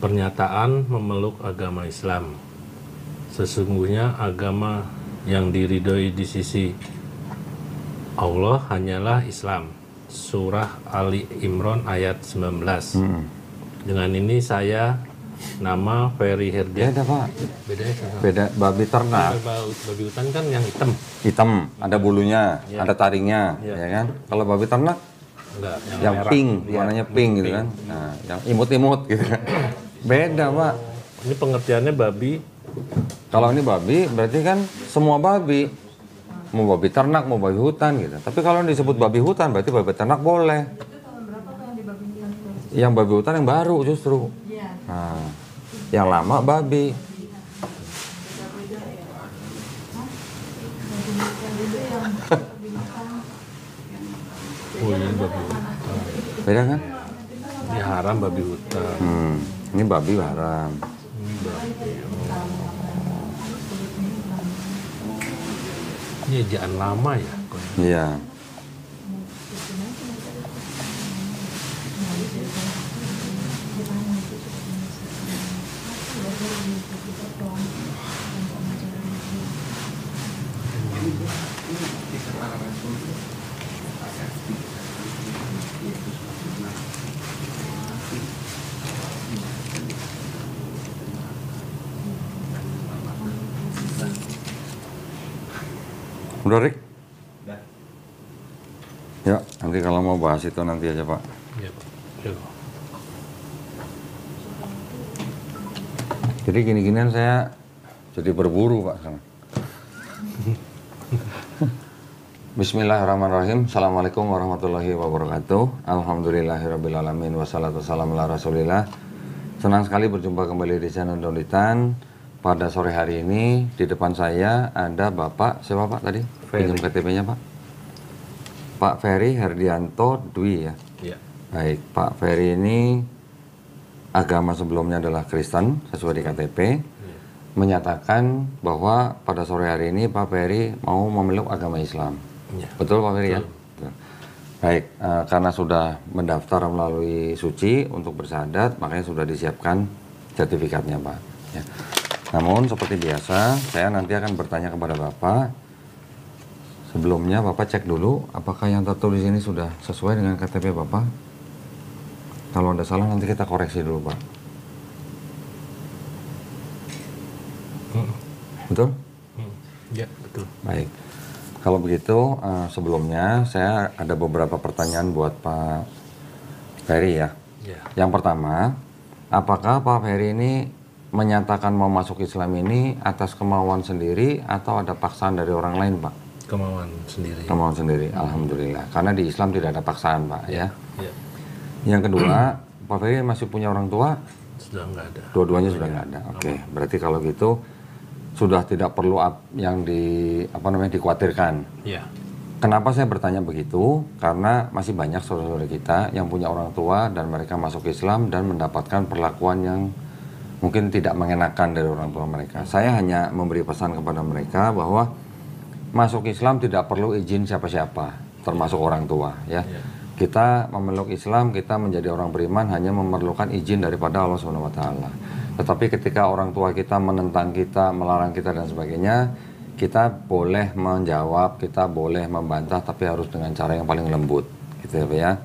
Pernyataan memeluk agama Islam. Sesungguhnya agama yang diridhoi di sisi Allah hanyalah Islam. Surah Ali Imran ayat 19. Dengan ini saya nama Ferry Herdian. Beda Pak. Beda ya? Beda babi ternak. Babi hutan kan yang hitam. Hitam, ada bulunya, Ya. ada taringnya, Ya. ya kan? Kalau babi ternak Enggak, yang merah. pink, Ya, warnanya pink gitu kan. Nah, yang imut-imut gitu kan. Beda Pak. Ini pengertiannya babi. Kalau ini babi berarti kan semua babi. Mau babi ternak, mau babi hutan gitu. Tapi kalau disebut babi hutan berarti babi ternak boleh. Yang babi hutan yang baru justru. Nah, yang lama babi. Oh, ini babi hutan. Beda kan? Ini haram babi hutan. Ini babi haram. Ini babi. Ini ejaan lama ya? Iya. Udah Rik? Ya, nanti kalau mau bahas itu nanti aja Pak. Iya, Pak. Ya. Jadi gini-ginian saya jadi berburu Pak sekarang. Bismillahirrahmanirrahim. Assalamualaikum warahmatullahi wabarakatuh. Alhamdulillahirrabbilalamin. Wassalatu wassalamu ala rasulillah. Senang sekali berjumpa kembali di channel Dolitan. Pada sore hari ini di depan saya ada Bapak, siapa Pak tadi? Pinjam KTP-nya Pak? Pak Ferry Herdianto Dwi ya? Iya. Baik, Pak Ferry ini agama sebelumnya adalah Kristen sesuai di KTP. Menyatakan bahwa pada sore hari ini Pak Ferry mau memeluk agama Islam. Iya. Betul Pak Ferry ya? Betul. Baik, karena sudah mendaftar melalui suci untuk bersyahadat, makanya sudah disiapkan sertifikatnya Pak. Ya. Namun seperti biasa, saya nanti akan bertanya kepada Bapak. Sebelumnya Bapak cek dulu apakah yang tertulis ini sudah sesuai dengan KTP Bapak. Kalau ada salah nanti kita koreksi dulu Pak. Betul? Ya, betul. Baik. Kalau begitu sebelumnya saya ada beberapa pertanyaan buat Pak Ferry ya. Ya. Yang pertama, apakah Pak Ferry ini menyatakan mau masuk Islam ini atas kemauan sendiri atau ada paksaan dari orang lain Pak? Kemauan sendiri. Kemauan sendiri, alhamdulillah. Karena di Islam tidak ada paksaan Pak ya. Ya. Yang kedua, Pak Ferry masih punya orang tua? Sudah nggak ada. Dua-duanya sudah nggak ada. Oke, berarti kalau gitu sudah tidak perlu yang dikhawatirkan. Ya. Kenapa saya bertanya begitu? Karena masih banyak saudara-saudara kita yang punya orang tua dan mereka masuk Islam dan mendapatkan perlakuan yang mungkin tidak mengenakan dari orang tua mereka. Saya hanya memberi pesan kepada mereka bahwa masuk Islam tidak perlu izin siapa-siapa, termasuk orang tua. Ya, kita memeluk Islam, kita menjadi orang beriman hanya memerlukan izin daripada Allah Subhanahu Wa Taala. Tetapi ketika orang tua kita menentang kita, melarang kita dan sebagainya, kita boleh menjawab, kita boleh membantah, tapi harus dengan cara yang paling lembut, gitu ya.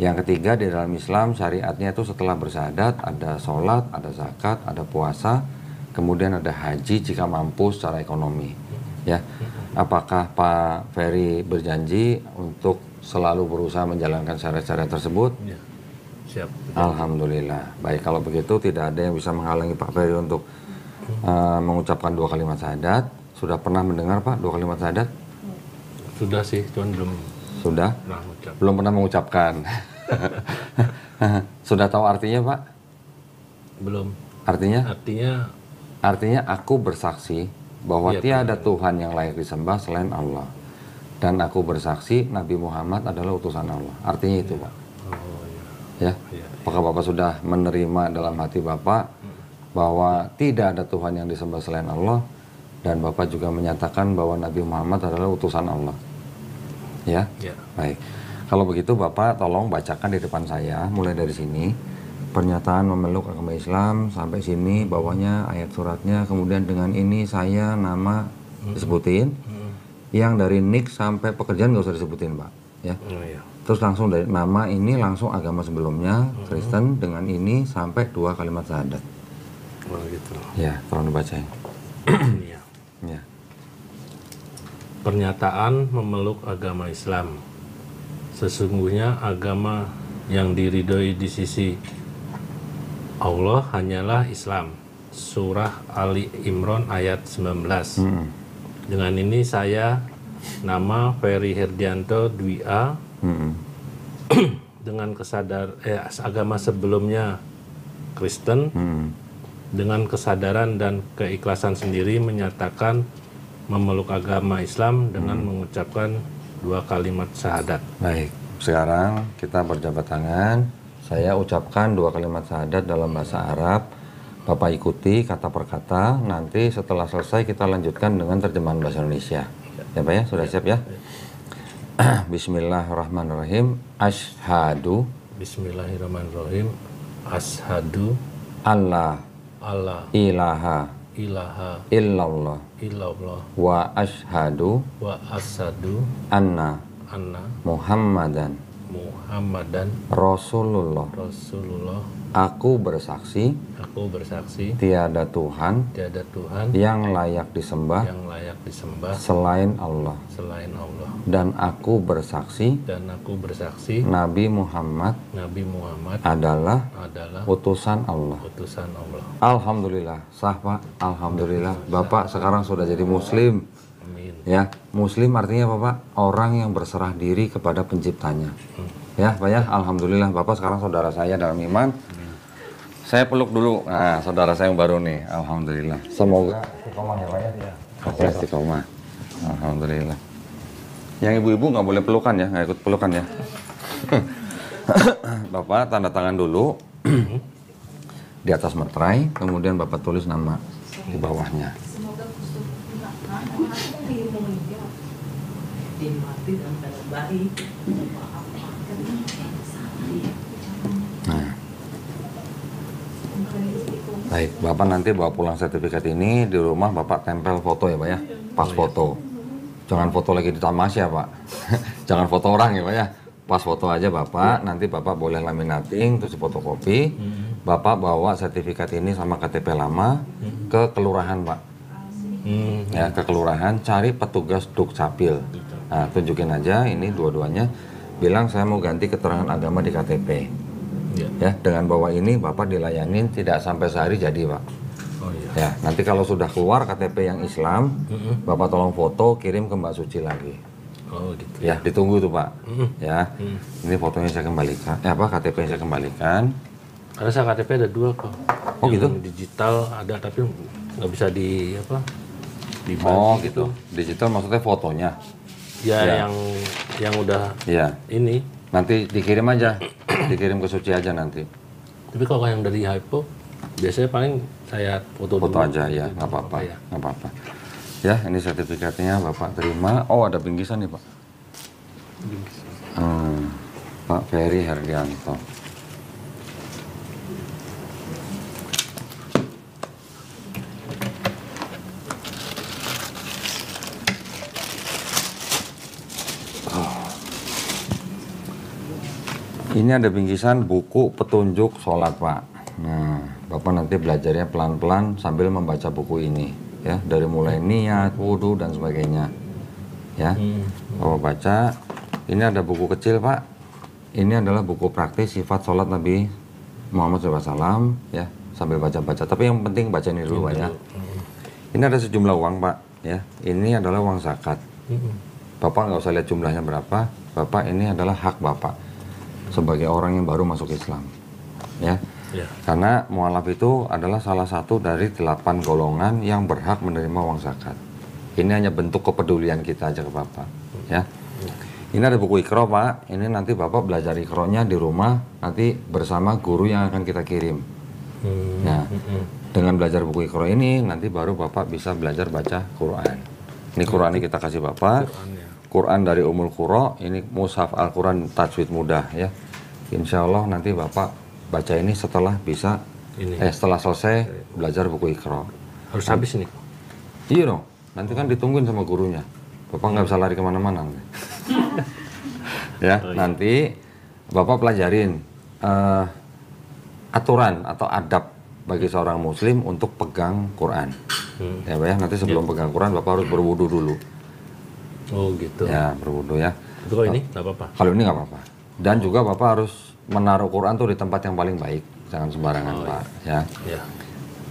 Yang ketiga di dalam Islam syariatnya itu setelah bersyahadat ada sholat, ada zakat, ada puasa, kemudian ada haji jika mampu secara ekonomi. Ya, apakah Pak Ferry berjanji untuk selalu berusaha menjalankan syariat-syariat tersebut? Ya. Siap. Alhamdulillah. Baik, kalau begitu tidak ada yang bisa menghalangi Pak Ferry untuk mengucapkan 2 kalimat syahadat. Sudah pernah mendengar Pak 2 kalimat syahadat? Sudah sih, cuman belum Sudah? pernah mengucap. Belum pernah mengucapkan. Sudah tahu artinya Pak? Belum. Artinya? Artinya Aku bersaksi bahwa Iya, tiada Tuhan yang layak disembah selain Allah. Dan aku bersaksi Nabi Muhammad adalah utusan Allah. Artinya itu Pak. oh ya. Ya. Iya. Apakah Bapak sudah menerima dalam hati Bapak bahwa tidak ada Tuhan yang disembah selain Allah, dan Bapak juga menyatakan bahwa Nabi Muhammad adalah utusan Allah? Ya? Ya. Baik. Kalau begitu Bapak tolong bacakan di depan saya mulai dari sini pernyataan memeluk agama Islam sampai sini, bawahnya ayat suratnya, kemudian dengan ini saya nama disebutin, yang dari nik sampai pekerjaan nggak usah disebutin Pak, ya. Iya. Terus langsung dari nama ini langsung agama sebelumnya Kristen, dengan ini sampai 2 kalimat syahadat. Oh gitu. Ya, tolong dibacain. Iya. Ya. Pernyataan memeluk agama Islam. Sesungguhnya agama yang diridhoi di sisi Allah hanyalah Islam. Surah Ali Imran ayat 19. Dengan ini saya nama Ferry Herdianto Dwi A dengan agama sebelumnya Kristen, dengan kesadaran dan keikhlasan sendiri menyatakan memeluk agama Islam dengan mengucapkan 2 kalimat syahadat. Baik, sekarang kita berjabat tangan. Saya ucapkan 2 kalimat syahadat dalam bahasa Arab. Bapak ikuti kata per kata. Nanti setelah selesai kita lanjutkan dengan terjemahan bahasa Indonesia. Ya Pak ya, sudah siap ya? Bismillahirrahmanirrahim. Asyhadu. Bismillahirrahmanirrahim. Asyhadu Allah alla ilaha ilaha illallah illallah wa asyhadu wa asyhadu anna anna Muhammadan Muhammadan Rasulullah. Rasulullah. Aku bersaksi Aku bersaksi tiada Tuhan tiada Tuhan yang layak disembah yang layak disembah selain Allah, selain Allah, dan aku bersaksi dan aku bersaksi Nabi Muhammad Nabi Muhammad adalah adalah utusan Allah. utusan Allah. Alhamdulillah, sah Pak. Alhamdulillah, Bapak sekarang sudah jadi Muslim. Amin. Ya, Muslim artinya apa Pak? Orang yang berserah diri kepada penciptanya. Ya Pak ya, Alhamdulillah Bapak sekarang saudara saya dalam iman. Saya peluk dulu, nah saudara saya yang baru nih, Alhamdulillah. Semoga istiqomah ya Pak ya. Oke, istiqomah. Alhamdulillah. Yang ibu-ibu nggak boleh pelukan ya, nggak ikut pelukan ya. Bapak tanda tangan dulu di atas meterai, kemudian Bapak tulis nama di bawahnya. Nah, baik, Bapak nanti bawa pulang sertifikat ini di rumah, Bapak tempel foto ya Pak ya, pas foto. Jangan foto lagi di tamasya Pak. Jangan foto orang ya Pak ya. Pas foto aja Bapak, nanti Bapak boleh laminating terus fotokopi. Bapak bawa sertifikat ini sama KTP lama ke kelurahan Pak. Ya, ke kelurahan, cari petugas Dukcapil. Nah, tunjukin aja ini dua-duanya. Bilang saya mau ganti keterangan agama di KTP. Ya, dengan bawa ini Bapak dilayanin tidak sampai sehari jadi Pak. Oh iya. Ya, nanti kalau sudah keluar KTP yang Islam, Bapak tolong foto kirim ke Mbak Suci lagi. Oh gitu. Ya, ditunggu tuh Pak. Ya, ini fotonya saya kembalikan. KTP saya kembalikan. Karena saya KTP ada 2 kok. Oh yang gitu? Digital ada tapi nggak bisa di apa? Dibagi Oh gitu. Digital maksudnya fotonya. Ya, Ya. yang udah Iya. ini. Nanti dikirim aja, dikirim ke Suci aja nanti. Tapi kalau yang dari Hypo biasanya paling saya foto Foto dulu. aja ya, Gitu. nggak apa-apa, Ya. nggak apa-apa. Ya, ini sertifikatnya Bapak terima. Oh, ada bingkisan nih Pak. Pak Ferry Herdianto. Ini ada bingkisan buku petunjuk sholat Pak. Nah, Bapak nanti belajarnya pelan-pelan sambil membaca buku ini, ya, dari mulai niat, wudhu dan sebagainya, ya. Bapak baca. Ini ada buku kecil Pak. Ini adalah buku praktis sifat sholat Nabi Muhammad SAW, ya, sambil baca-baca. Tapi yang penting baca ini dulu Pak ya. Ini ada sejumlah uang Pak, ya. Ini adalah uang zakat. Bapak nggak usah lihat jumlahnya berapa. Bapak ini adalah hak Bapak sebagai orang yang baru masuk Islam, ya. Ya. Karena mualaf itu adalah salah satu dari 8 golongan yang berhak menerima uang zakat. Ini hanya bentuk kepedulian kita aja ke Bapak, ya. Ini ada buku Iqra Pak. Ini nanti Bapak belajar Iqra-nya di rumah nanti bersama guru yang akan kita kirim. Nah, dengan belajar buku Iqra ini nanti baru Bapak bisa belajar baca Quran. Ini Quran ini kita kasih Bapak. Quran dari Ummul Qura, ini mushaf Al-Quran tajwid mudah ya. Insya Allah nanti Bapak baca ini setelah bisa setelah selesai belajar buku Iqra. Harus habis ini. Iya dong, nanti kan ditungguin sama gurunya. Bapak nggak bisa lari kemana-mana. Ya, nanti Bapak pelajarin aturan atau adab bagi seorang muslim untuk pegang Quran. Ya Pak ya, nanti sebelum pegang Quran Bapak harus berwudu dulu. Oh gitu. Ya, berwudu ya. Itu kalau ini nggak apa-apa? Kalau ini nggak apa-apa. Dan juga Bapak harus menaruh Quran tuh di tempat yang paling baik. Jangan sembarangan Pak. Ya.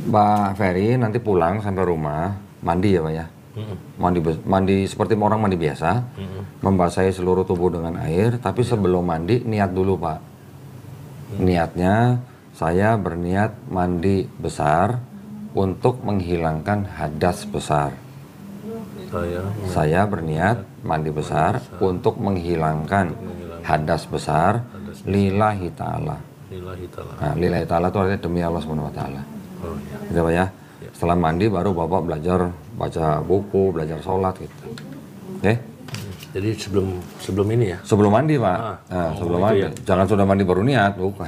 Mbak Ferry nanti pulang sampai rumah, mandi ya Pak ya. Mandi seperti orang mandi biasa. Membasahi seluruh tubuh dengan air. Tapi sebelum mandi, niat dulu Pak. Niatnya, saya berniat mandi besar untuk menghilangkan hadas besar. Saya berniat mandi besar untuk menghilangkan hadas besar lillahi ta'ala. Nah, lillahi ta'ala itu artinya demi Allah Subhanahu wa taala. Gitu Pak ya. Setelah mandi baru Bapak belajar baca buku, belajar sholat gitu. Oke? Jadi sebelum ini ya? Sebelum mandi Pak. Nah, sebelum mandi. Ya? Jangan sudah mandi baru niat, bukan.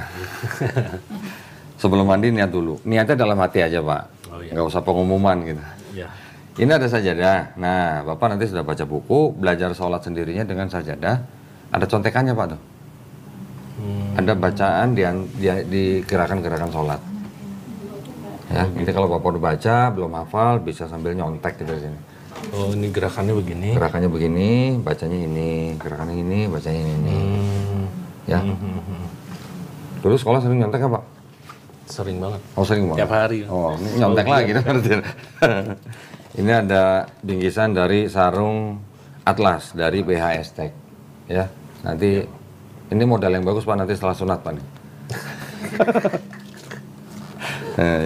Sebelum mandi niat dulu. Niatnya dalam hati aja Pak. Nggak usah pengumuman gitu. Ya. Ini ada sajadah. Nah, Bapak nanti sudah baca buku, belajar sholat sendirinya dengan sajadah. Ada contekannya Pak tuh. Ada bacaan di gerakan-gerakan sholat. Ya, nanti kalau Bapak udah baca, belum hafal, bisa sambil nyontek gitu di sini. Oh, ini gerakannya begini. Gerakannya begini, bacanya ini. Gerakannya ini, bacanya ini. Ya. Dulu sekolah sering nyontek apa? Sering banget. Oh, sering banget. Tiap hari. Oh, ini nyontek lagi kan berarti. Ini ada bingkisan dari sarung Atlas dari BHS Tech. Ya. Nanti ini modal yang bagus Pak nanti setelah sunat Pak nih.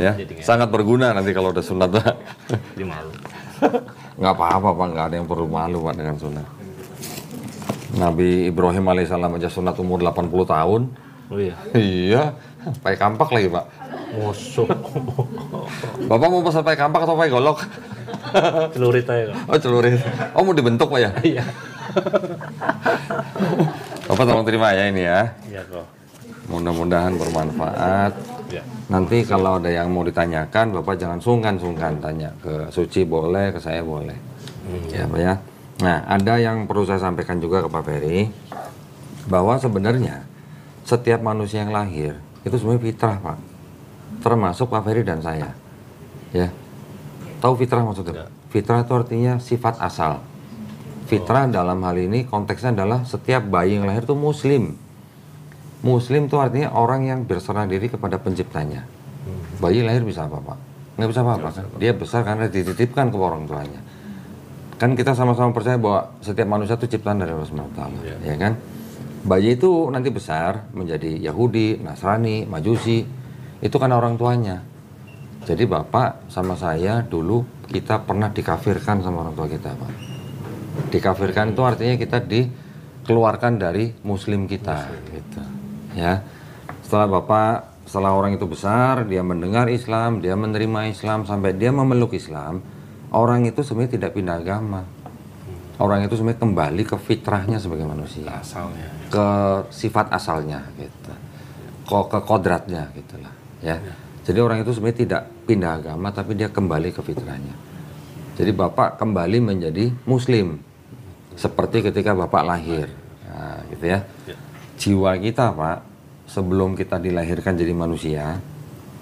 Ya, sangat berguna nanti kalau udah sunat Pak. Jadi malu. Nggak apa-apa Pak, nggak ada yang perlu malu Pak dengan sunat. Nabi Ibrahim alaihissalam aja sunat umur 80 tahun. Oh iya? Iya, pakai kampak lagi Pak. Musuh. Bapak mau pesan pakai kampak atau pakai golok? Celurit aja Kak. Oh celurit. Oh mau dibentuk Pak ya? Iya. Bapak tolong terima ya ini ya. Iya kok. Mudah-mudahan bermanfaat. Ya. Nanti kalau ada yang mau ditanyakan, Bapak jangan sungkan-sungkan tanya. Ke Suci boleh, ke saya boleh. Ya Pak ya. Nah, ada yang perlu saya sampaikan juga ke Pak Ferry. Bahwa sebenarnya setiap manusia yang lahir, itu sebenarnya fitrah Pak. Termasuk Pak Ferry dan saya. Ya. Tahu fitrah maksudnya? Ya. Fitrah itu artinya sifat asal. Fitrah dalam hal ini konteksnya adalah setiap bayi yang lahir itu muslim. Muslim itu artinya orang yang berserah diri kepada penciptanya. Bayi lahir bisa apa Pak? Nggak bisa apa-apa kan? Dia besar karena dititipkan ke orang tuanya. Kan kita sama-sama percaya bahwa setiap manusia itu ciptaan dari Allah SWT. Ya kan? Bayi itu nanti besar menjadi Yahudi, Nasrani, Majusi. Itu kan orang tuanya. Jadi Bapak sama saya dulu kita pernah dikafirkan sama orang tua kita Pak. Dikafirkan itu artinya kita dikeluarkan dari muslim kita gitu. Ya. Setelah orang itu besar, dia mendengar Islam, dia menerima Islam sampai dia memeluk Islam, orang itu sebenarnya tidak pindah agama. Orang itu sebenarnya kembali ke fitrahnya sebagai manusia. Asalnya. Ke sifat asalnya gitu. Ke kodratnya gitulah, ya. Jadi orang itu sebenarnya tidak pindah agama tapi dia kembali ke fitrahnya. Jadi Bapak kembali menjadi muslim. Seperti ketika Bapak lahir. Nah, gitu ya. Jiwa kita Pak, sebelum kita dilahirkan jadi manusia,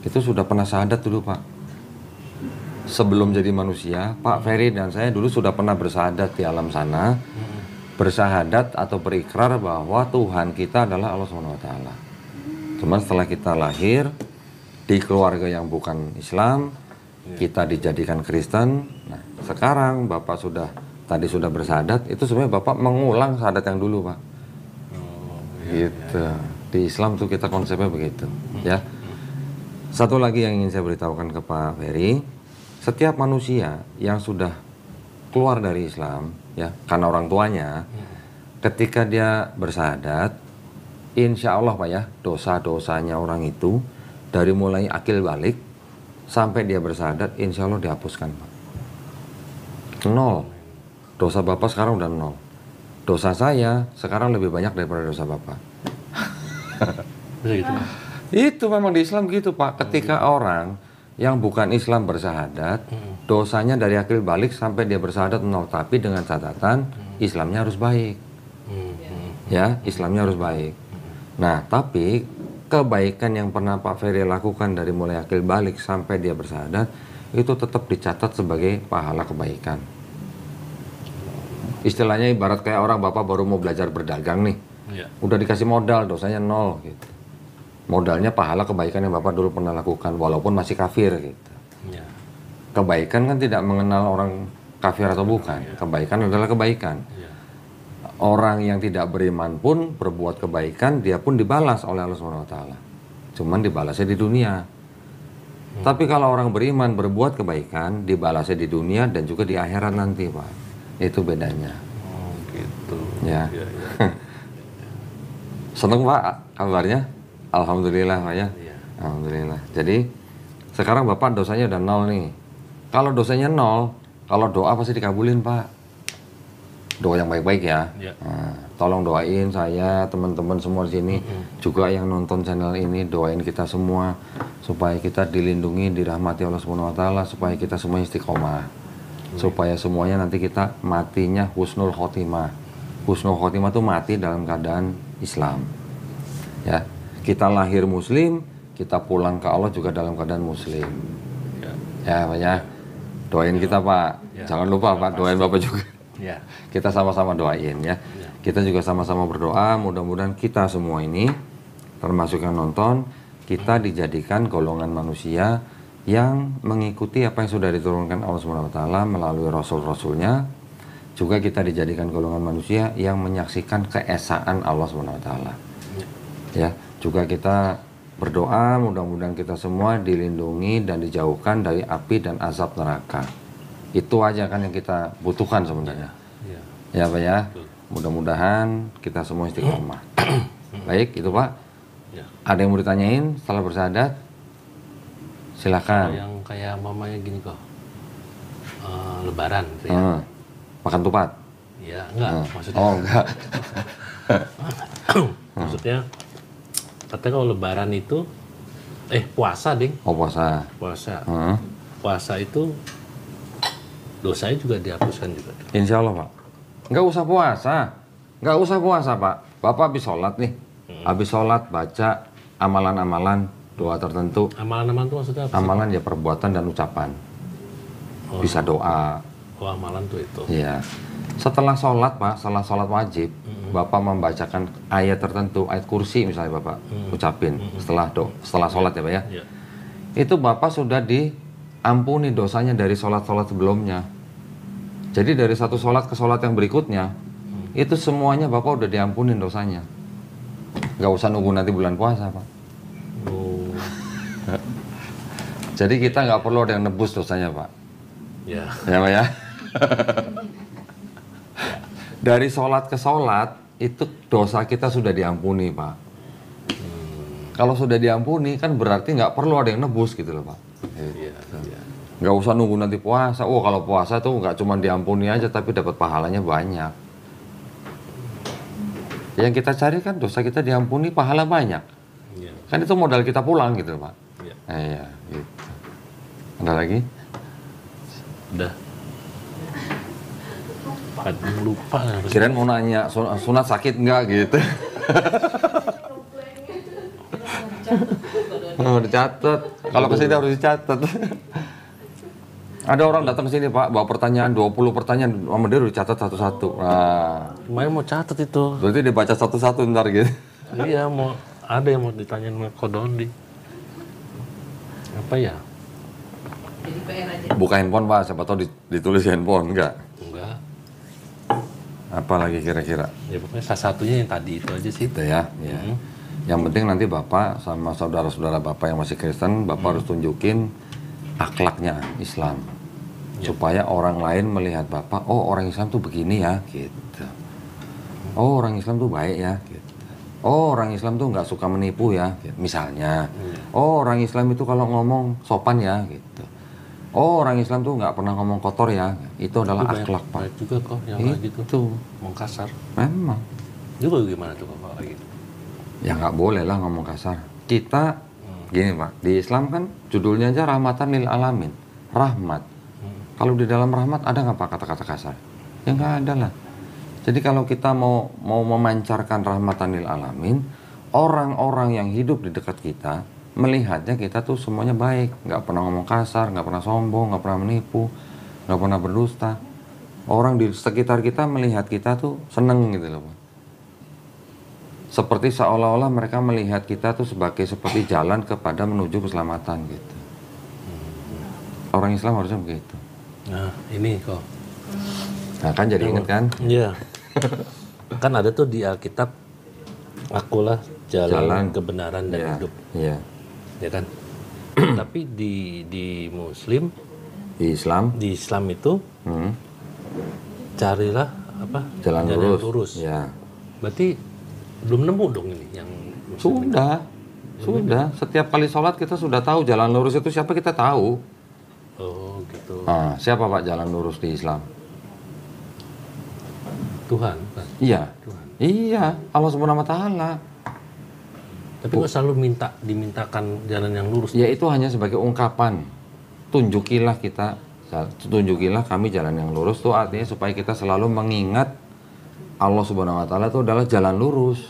itu sudah pernah syahadat dulu Pak. Sebelum jadi manusia, Pak Ferry dan saya dulu sudah pernah bersyahadat di alam sana. Bersyahadat atau berikrar bahwa Tuhan kita adalah Allah SWT. Cuman setelah kita lahir, di keluarga yang bukan Islam, kita dijadikan Kristen. Nah, sekarang Bapak tadi sudah bersyahadat, itu sebenarnya Bapak mengulang syahadat yang dulu Pak. Gitu. Di Islam tuh kita konsepnya begitu, ya. Satu lagi yang ingin saya beritahukan ke Pak Ferry, setiap manusia yang sudah keluar dari Islam, ya, karena orang tuanya, ketika dia bersyahadat, insya Allah Pak ya, dosa-dosanya orang itu dari mulai akil balik sampai dia bersyahadat, insya Allah dihapuskan Pak. 0. Dosa Bapak sekarang udah 0. Dosa saya sekarang lebih banyak daripada dosa Bapak. Bisa gitu. Itu memang di Islam gitu Pak. Ketika orang yang bukan Islam bersyahadat, dosanya dari akil balik sampai dia bersyahadat 0. Tapi dengan catatan Islamnya harus baik. Ya, Islamnya harus baik. Nah, tapi kebaikan yang pernah Pak Ferry lakukan dari mulai akil balik sampai dia bersyahadat itu tetap dicatat sebagai pahala kebaikan. Istilahnya ibarat kayak orang bapak baru mau belajar berdagang nih, udah dikasih modal, dosanya 0 gitu. Modalnya pahala kebaikan yang bapak dulu pernah lakukan walaupun masih kafir gitu. Kebaikan kan tidak mengenal orang kafir atau bukan. Kebaikan adalah kebaikan. Orang yang tidak beriman pun berbuat kebaikan, dia pun dibalas oleh Allah Subhanahu wa taala. Cuman dibalasnya di dunia. Tapi kalau orang beriman berbuat kebaikan, dibalasnya di dunia dan juga di akhirat nanti, Pak. Itu bedanya. Oh, gitu. Ya. Seneng Pak kabarnya? Alhamdulillah Pak ya. Alhamdulillah. Jadi sekarang Bapak dosanya udah 0 nih. Kalau dosanya 0, kalau doa pasti dikabulin Pak. Doa yang baik-baik ya. Nah, tolong doain saya, teman-teman semua di sini, juga yang nonton channel ini, doain kita semua supaya kita dilindungi, dirahmati Allah Subhanahu wa taala, supaya kita semua istiqomah. Supaya semuanya nanti kita matinya husnul khotimah. Husnul khotimah itu mati dalam keadaan Islam. Ya, kita lahir muslim, kita pulang ke Allah juga dalam keadaan muslim. Ya, Pak ya. Doain kita Pak. Jangan lupa Pak, doain Bapak juga. Kita sama-sama doain ya. Kita juga sama-sama berdoa, mudah-mudahan kita semua ini, termasuk yang nonton, kita dijadikan golongan manusia yang mengikuti apa yang sudah diturunkan Allah Subhanahu wa taala melalui rasul-rasulnya. Juga kita dijadikan golongan manusia yang menyaksikan keesaan Allah Subhanahu wa taala. Ya, juga kita berdoa mudah-mudahan kita semua dilindungi dan dijauhkan dari api dan azab neraka. Itu aja kan yang kita butuhkan sebenarnya. Ya Pak ya. Mudah-mudahan kita semua istiqomah. Baik, itu Pak. Ada yang mau ditanyain setelah bersyahadat? Silakan. Yang kayak mamanya gini kok. Lebaran gitu ya. Makan tupat? Ya, enggak. Maksudnya. Oh, enggak. Maksudnya katanya kalau lebaran itu puasa, Ding. Oh, puasa. Puasa itu dosanya juga dihapuskan juga. Insya Allah Pak. Nggak usah puasa. Nggak usah puasa Pak. Bapak habis sholat nih. Habis sholat baca amalan-amalan doa tertentu. Amalan-amalan itu maksudnya apa sih? Amalan ya perbuatan dan ucapan. Bisa doa. Oh, amalan tuh itu. Iya. Setelah sholat Pak, setelah sholat wajib, Bapak membacakan ayat tertentu, ayat kursi misalnya Bapak ucapin setelah sholat ya Pak ya. Itu Bapak sudah diampuni dosanya dari sholat-sholat sebelumnya. Jadi dari satu sholat ke sholat yang berikutnya, itu semuanya Bapak udah diampunin dosanya. Nggak usah nunggu nanti bulan puasa Pak. Jadi kita nggak perlu ada yang nebus dosanya Pak. Ya Pak ya. Dari sholat ke sholat, itu dosa kita sudah diampuni Pak. Kalau sudah diampuni kan berarti nggak perlu ada yang nebus gitu loh Pak. Nggak usah nunggu nanti puasa. Oh kalau puasa tuh nggak cuma diampuni aja tapi dapat pahalanya banyak. Yang kita cari kan dosa kita diampuni, pahala banyak. Kan itu modal kita pulang gitu Pak. Iya gitu. Ada lagi? Udah. Lupa. Kirain mau nanya sunat sakit nggak gitu. Oh, dicatat. Kalau kesini harus dicatat. Ada orang datang ke sini Pak, bawa pertanyaan 20 pertanyaan, sama dia udah dicatat satu-satu. Nah, Lumayan mau catat itu. Berarti dibaca satu-satu ntar gitu. Iya, ada yang mau ditanyain sama Kodondi. Apa ya? Jadi PR aja. Buka handphone Pak, siapa tahu ditulis di handphone, enggak? Enggak. Apa lagi kira-kira? Ya pokoknya salah satunya yang tadi itu aja sih. Itu ya. Yang penting nanti Bapak sama saudara-saudara Bapak yang masih Kristen, Bapak harus tunjukin akhlaknya Islam. Supaya orang lain melihat Bapak, oh orang Islam tuh begini ya, gitu. Oh orang Islam tuh baik ya, gitu. Oh orang Islam tuh nggak suka menipu ya, gitu. Misalnya. Oh orang Islam itu kalau ngomong sopan ya, gitu. Oh orang Islam tuh nggak pernah ngomong kotor ya, itu adalah akhlak Pak. Banyak juga kok yang kayak gitu. Itu. Ngomong kasar. Memang. Juga gimana tuh kalau kayak gitu? Ya nggak boleh lah ngomong kasar. Kita gini Pak, di Islam kan judulnya aja rahmatan lil alamin, rahmat. Kalau di dalam rahmat ada nggak Pak kata-kata kasar? Ya nggak ada lah. Jadi kalau kita mau memancarkan rahmatan lil alamin, orang-orang yang hidup di dekat kita melihatnya kita tuh semuanya baik, nggak pernah ngomong kasar, nggak pernah sombong, nggak pernah menipu, nggak pernah berdusta. Orang di sekitar kita melihat kita tuh seneng gitu loh Pak. Seperti seolah-olah mereka melihat kita tuh seperti jalan kepada menuju keselamatan gitu. Orang Islam harusnya begitu. Nah, ini kok. Nah kan jadi inget kan? Iya. Kan ada tuh di Alkitab, akulah jalan kebenaran dan hidup. Iya. Ya kan? Tapi di Muslim, Di Islam itu carilah apa? jalan yang lurus. Ya. Berarti belum nemu dong ini yang Muslim. Sudah. Setiap kali sholat kita sudah tahu jalan lurus itu siapa, kita tahu. Oh gitu. Nah, siapa Pak jalan lurus di Islam? Tuhan kan? Iya. Tuhan. Iya, Allah Subhanahu wa taala. Tapi kok selalu dimintakan jalan yang lurus? Ya itu hanya sebagai ungkapan. Tunjukilah kami jalan yang lurus, tuh artinya supaya kita selalu mengingat Allah Subhanahu wa taala itu adalah jalan lurus.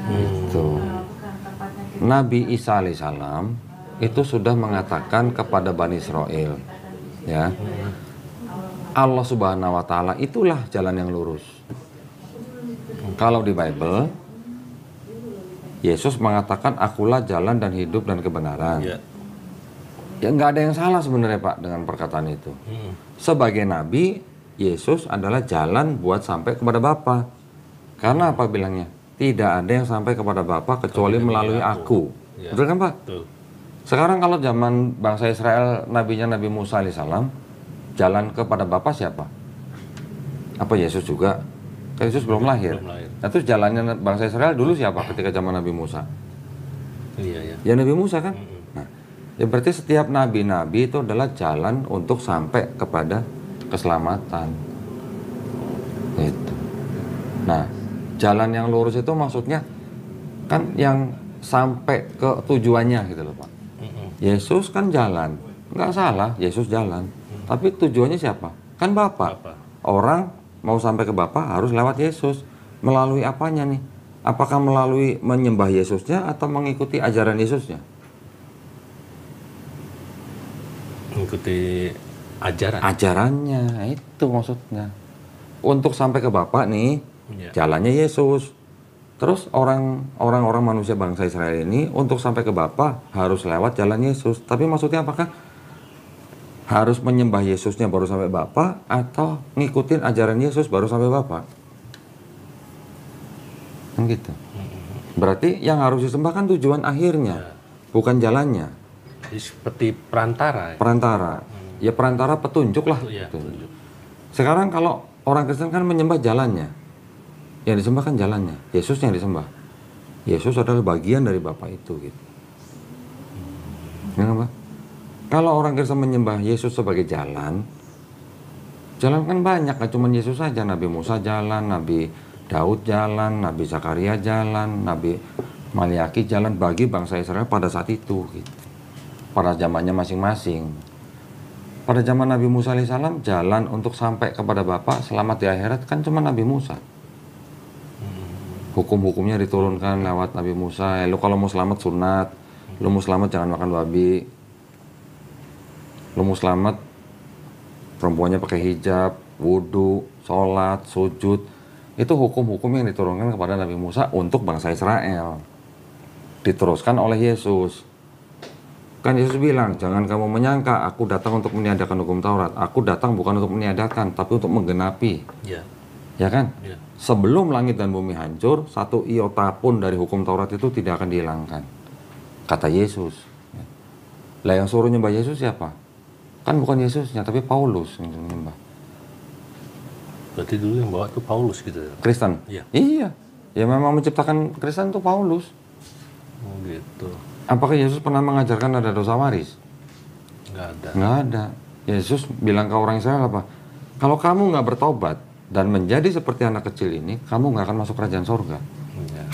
Gitu. Nabi Isa alaihissalam itu sudah mengatakan kepada Bani Israel, ya, Allah Subhanahu wa taala itulah jalan yang lurus. Kalau di Bible, Yesus mengatakan akulah jalan dan hidup dan kebenaran. Ya. Ya nggak ada yang salah sebenarnya Pak dengan perkataan itu. Sebagai Nabi, Yesus adalah jalan buat sampai kepada Bapa. Karena apa bilangnya? Tidak ada yang sampai kepada Bapa kecuali melalui aku. Ya. Betul kan Pak? Betul. Sekarang kalau zaman bangsa Israel, nabinya Nabi Musa alaihissalam, jalan kepada Bapa siapa? Apa Yesus juga? Kan Yesus belum lahir. Nah, terus jalannya bangsa Israel dulu siapa ketika zaman Nabi Musa? Iya, ya. Ya Nabi Musa kan? Nah, ya berarti setiap nabi-nabi itu adalah jalan untuk sampai kepada keselamatan. Gitu. Nah, jalan yang lurus itu maksudnya kan yang sampai ke tujuannya gitu loh Pak. Yesus kan jalan, nggak salah Yesus jalan. Tapi tujuannya siapa? Kan Bapa. Orang mau sampai ke Bapa harus lewat Yesus. Melalui apanya nih? Apakah melalui menyembah Yesusnya atau mengikuti ajaran Yesusnya? Mengikuti ajaran. Ajarannya, itu maksudnya. Untuk sampai ke Bapa nih, Ya. jalannya Yesus. Terus orang-orang manusia bangsa Israel ini untuk sampai ke Bapa harus lewat jalan Yesus. Tapi maksudnya apakah harus menyembah Yesusnya baru sampai Bapa atau ngikutin ajaran Yesus baru sampai Bapa? Kan gitu. Berarti yang harus disembah kan tujuan akhirnya, bukan jalannya. Jadi seperti perantara. Perantara. Ya perantara petunjuk lah. Ya, gitu. petunjuk. Sekarang kalau orang Kristen kan menyembah jalannya. Yang disembah kan jalannya. Yesus yang disembah. Yesus adalah bagian dari Bapa itu gitu. Ya, Pak? Kalau orang Kristen menyembah Yesus sebagai jalan kan banyak, gak cuma Yesus saja. Nabi Musa jalan, Nabi Daud jalan, Nabi Zakaria jalan, Nabi Maliaki jalan bagi bangsa Israel pada saat itu gitu. Pada zamannya masing-masing. Pada zaman Nabi Musa alaihissalam jalan untuk sampai kepada Bapa selamat di akhirat kan cuma Nabi Musa. Hukum-hukumnya diturunkan lewat Nabi Musa. Lu kalau mau selamat sunat, lu mau selamat jangan makan babi. Lu mau selamat perempuannya pakai hijab, wudhu, sholat, sujud. Itu hukum-hukum yang diturunkan kepada Nabi Musa untuk bangsa Israel. Diteruskan oleh Yesus. Kan Yesus bilang, jangan kamu menyangka aku datang untuk meniadakan hukum Taurat. Aku datang bukan untuk meniadakan, tapi untuk menggenapi. Ya. Ya kan? Ya. Sebelum langit dan bumi hancur, satu iota pun dari hukum Taurat itu tidak akan dihilangkan. Kata Yesus. Lah yang suruh nyembah Yesus siapa? Kan bukan Yesusnya, tapi Paulus yang nyembah. Berarti dulu yang bawa tuh Paulus gitu ya? Kristen? Iya. Iya. Ya memang menciptakan Kristen itu Paulus. Oh gitu. Apakah Yesus pernah mengajarkan ada dosa waris? Nggak ada. Nggak ada. Yesus bilang ke orang Israel apa? Kalau kamu nggak bertobat dan menjadi seperti anak kecil ini, kamu nggak akan masuk kerajaan sorga. Ya.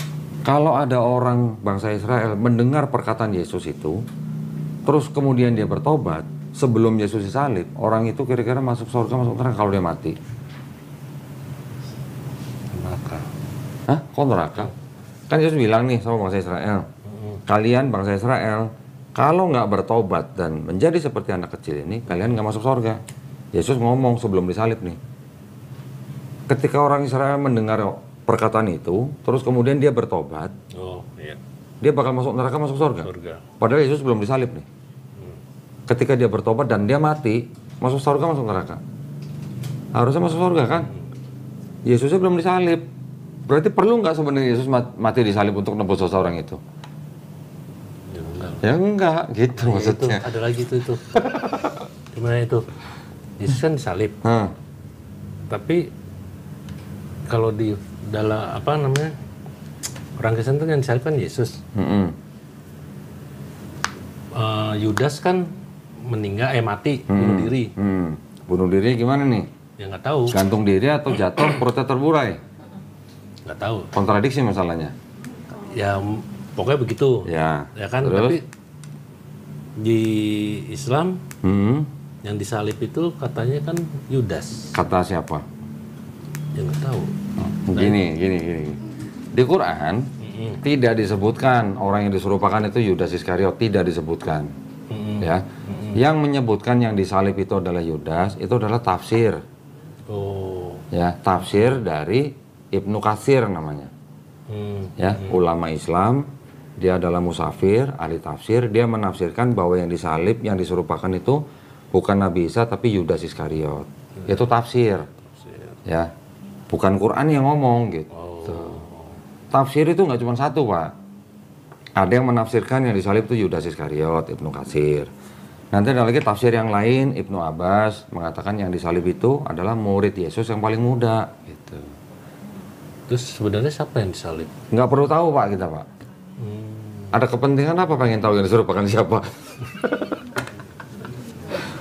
Kalau ada orang bangsa Israel mendengar perkataan Yesus itu, terus kemudian dia bertobat, sebelum Yesus disalib, orang itu kira-kira masuk surga, masuk neraka kalau dia mati. Neraka. Hah? Kok neraka? Kan Yesus bilang nih sama bangsa Israel, kalian bangsa Israel, kalau nggak bertobat dan menjadi seperti anak kecil ini, kalian nggak masuk surga. Yesus ngomong sebelum disalib nih. Ketika orang Israel mendengar perkataan itu, terus kemudian dia bertobat, dia bakal masuk neraka, masuk surga. Padahal Yesus belum disalib nih. Ketika dia bertobat dan dia mati, masuk surga, masuk neraka. Harusnya masuk surga kan? Yesusnya belum disalib. Berarti perlu nggak sebenarnya Yesus mati disalib untuk nebus dosa orang itu? Ya enggak, gitu maksudnya. Itu, ada lagi itu. Gimana itu? Yesus kan disalib. Tapi kalau di dalam apa namanya, orang Kristen itu yang disalib kan Yesus. Yudas kan meninggal, mati, bunuh diri. Bunuh diri gimana nih? Ya nggak tahu. Gantung diri atau jatuh perutnya terburai? Nggak tahu. Kontradiksi masalahnya. Ya pokoknya begitu. Ya kan. terus? Tapi di Islam yang disalib itu katanya kan Yudas. Kata siapa? Ya nggak tahu. Gini. Di Quran tidak disebutkan orang yang diserupakan itu Yudas Iskariot, tidak disebutkan. Ya. Yang menyebutkan yang disalib itu adalah Yudas, itu adalah tafsir. Ya, tafsir dari Ibnu Katsir namanya. Ya, ulama Islam, dia adalah musafir, ahli tafsir, dia menafsirkan bahwa yang disalib, yang diserupakan itu bukan Nabi Isa tapi Yudas Iskariot. Itu tafsir. Ya. Bukan Quran yang ngomong gitu. Tafsir itu nggak cuma satu, Pak. Ada yang menafsirkan yang disalib itu Yudas Iskariot, Ibnu Katsir. Nanti ada lagi tafsir yang lain, Ibnu Abbas mengatakan yang disalib itu adalah murid Yesus yang paling muda gitu. Terus sebenarnya siapa yang disalib? Nggak perlu tahu, Pak, kita, Pak. Ada kepentingan apa pengen tahu yang diserupakan siapa?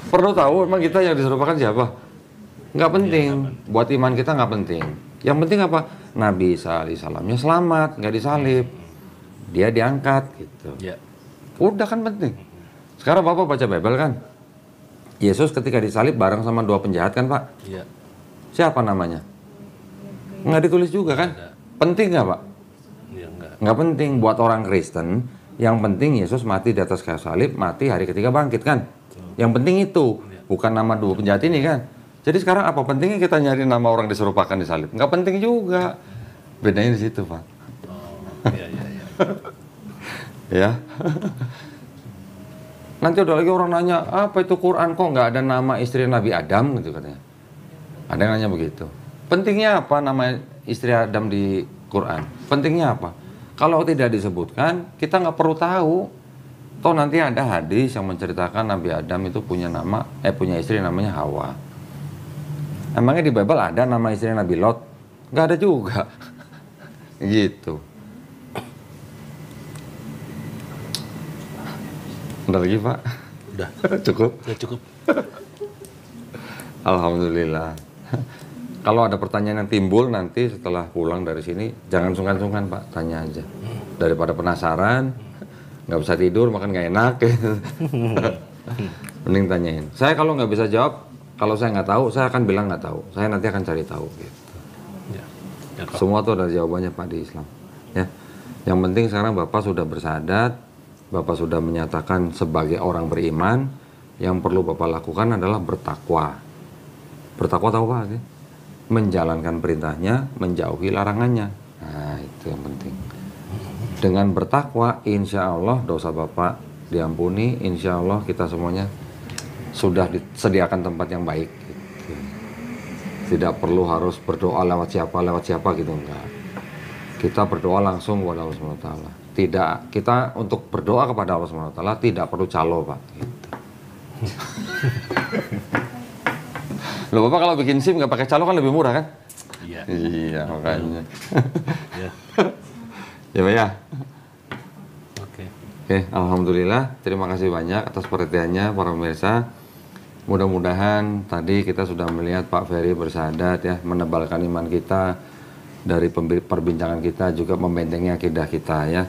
Perlu tahu emang kita yang diserupakan siapa? Nggak penting. Buat iman kita nggak penting. Yang penting apa? Nabi Isa alaihissalamnya selamat, nggak disalib. Dia diangkat gitu. Udah kan penting. Sekarang Bapak baca Bible kan? Yesus ketika disalib bareng sama 2 penjahat kan, Pak? Iya. Siapa namanya? Nggak ditulis juga kan? Penting nggak, Pak? Ya, enggak. Nggak penting buat orang Kristen. Yang penting Yesus mati di atas kayu salib, mati hari ketiga bangkit kan? Yang penting itu, bukan nama 2 penjahat ini kan? Jadi sekarang apa pentingnya kita nyari nama orang diserupakan di salib? Nggak penting juga. Bedanya di situ, Pak. Iya. Ya. Nanti ada lagi orang nanya, apa itu Quran kok nggak ada nama istri Nabi Adam gitu katanya. Ada yang nanya begitu. Pentingnya apa nama istri Adam di Quran? Pentingnya apa? Kalau tidak disebutkan, kita nggak perlu tahu. Toh nanti ada hadis yang menceritakan Nabi Adam itu punya istri namanya Hawa. Emangnya di Bible ada nama istri Nabi Lot? Nggak ada juga. Gitu. Udah lagi, Pak? Udah. Cukup? Udah cukup. Alhamdulillah. Kalau ada pertanyaan yang timbul nanti setelah pulang dari sini, jangan sungkan-sungkan, Pak, tanya aja. Daripada penasaran, nggak bisa tidur, makan nggak enak, gitu. Mending tanyain. Saya kalau nggak bisa jawab, kalau saya nggak tahu, saya akan bilang nggak tahu. Saya nanti akan cari tahu, gitu. Semua tuh ada jawabannya, Pak, di Islam. Ya. Yang penting sekarang Bapak sudah bersahadat, Bapak sudah menyatakan sebagai orang beriman, yang perlu Bapak lakukan adalah bertakwa. Bertakwa tahu Pak? Sih? Menjalankan perintahnya, menjauhi larangannya. Nah, itu yang penting. Dengan bertakwa, insya Allah dosa Bapak diampuni, insya Allah kita semuanya sudah disediakan tempat yang baik. Gitu. Tidak perlu harus berdoa lewat siapa gitu, enggak. Kita berdoa langsung kepada Allah SWT. Tidak, kita untuk berdoa kepada Allah SWT tidak perlu calo, Pak. Gitu. Loh, Bapak kalau bikin SIM nggak pakai calo kan lebih murah kan? Iya. Iya, makanya. Iya. Ya, Pak ya. Oke. Oke, alhamdulillah. Terima kasih banyak atas perhatiannya para pemirsa. Mudah-mudahan tadi kita sudah melihat Pak Ferry bersahadat ya, menebalkan iman kita dari perbincangan kita juga membentengi akidah kita ya.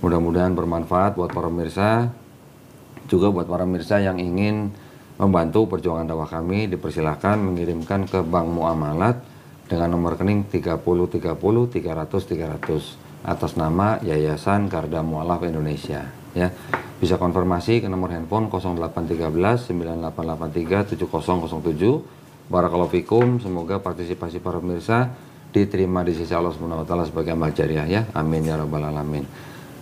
Mudah-mudahan bermanfaat buat para pemirsa, juga buat para pemirsa yang ingin membantu perjuangan dakwah kami, dipersilahkan mengirimkan ke Bank Muamalat dengan nomor rekening 3030 300 300 atas nama Yayasan Garda Mualaf Indonesia ya. Bisa konfirmasi ke nomor handphone 0813 9883 7007. Barakallahu fikum, semoga partisipasi para pemirsa diterima di sisi Allah Subhanahu wa taala sebagai amal jariah ya. Amin ya rabbal alamin.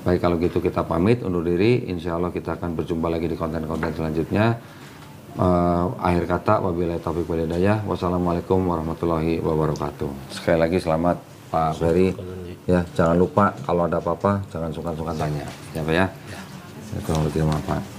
Baik, kalau gitu kita pamit undur diri. Insya Allah kita akan berjumpa lagi di konten-konten selanjutnya. Akhir kata, wabillahi taufiq wal hidayah. Wassalamualaikum warahmatullahi wabarakatuh. Sekali lagi selamat Pak Ferry. Ya, jangan lupa kalau ada apa-apa jangan sungkan-sungkan tanya. Ya Pak ya. Itu Pak.